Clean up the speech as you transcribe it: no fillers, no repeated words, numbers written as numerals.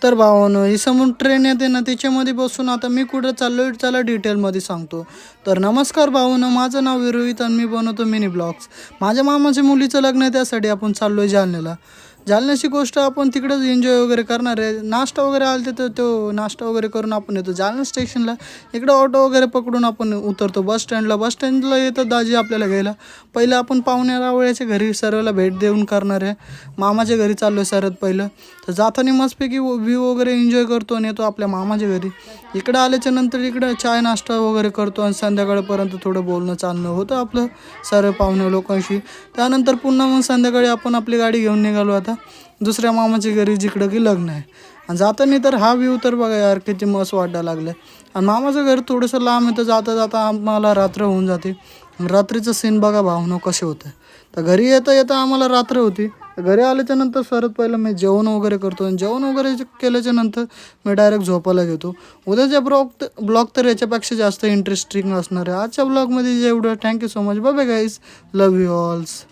तर भावानो ही समोर ट्रेन येते ना त्याच्यामध्ये बसून आता मी कुठं चाललोय चला डिटेलमध्ये सांगतो. तर नमस्कार भावानो, माझं नाव विरोहित आणि मी बनवतो मिनी ब्लॉग्स. माझ्या मामाच्या मुलीचं लग्न आहे त्यासाठी आपण चाललोय जालन्याला. जालन्याची गोष्ट आपण तिकडंच एन्जॉय वगैरे करणार आहे. नाश्ता वगैरे आले तर तो नाश्ता वगैरे करून आपण येतो जालना स्टेशनला. इकडं ऑटो वगैरे पकडून आपण उतरतो बस स्टँडला येतं दाजी आपल्याला घ्यायला. पहिलं आपण पाहुण्या रावळ्याच्या घरी सर्वाला भेट देऊन करणार आहे. मामाच्या घरी चाललो आहे सर्वात पहिलं. तर जाताना मस्तपैकी व्ह्यू वगैरे एन्जॉय करतो आणि येतो आपल्या मामाच्या घरी. इकडं आल्याच्या नंतर इकडं चाय नाश्ता वगैरे करतो आणि संध्याकाळपर्यंत थोडं बोलणं चालणं होतं आपलं सर्व पाहुण्या लोकांशी. त्यानंतर पुन्हा मग संध्याकाळी आपण आपली गाडी घेऊन निघालो आता दुसऱ्या मामाच्या घरी जिकडं की लग्न आहे. आणि जाताना तर हा व्ह्यू तर बघा यार किती मस्त वाटायला लागलं आहे. आणि मामाचं घर थोडंसं लांब आहे तर जाता जाता आम्हाला रात्र होऊन जाते. रात्रीचं सीन बघा भावनो कसे होतं. तर घरी येता येता आम्हाला रात्र होती. घरी आल्याच्या नंतर सर्वात पहिलं मी जेवण वगैरे करतो आणि जेवण वगैरे केल्याच्या नंतर मी डायरेक्ट झोपायला घेतो. उद्याच्या ब्लॉग तर याच्यापेक्षा जास्त इंटरेस्टिंग असणार आहे. आजच्या ब्लॉगमध्ये जेवढं. Thank you so much. Bye bye guys. Love you ऑल्स.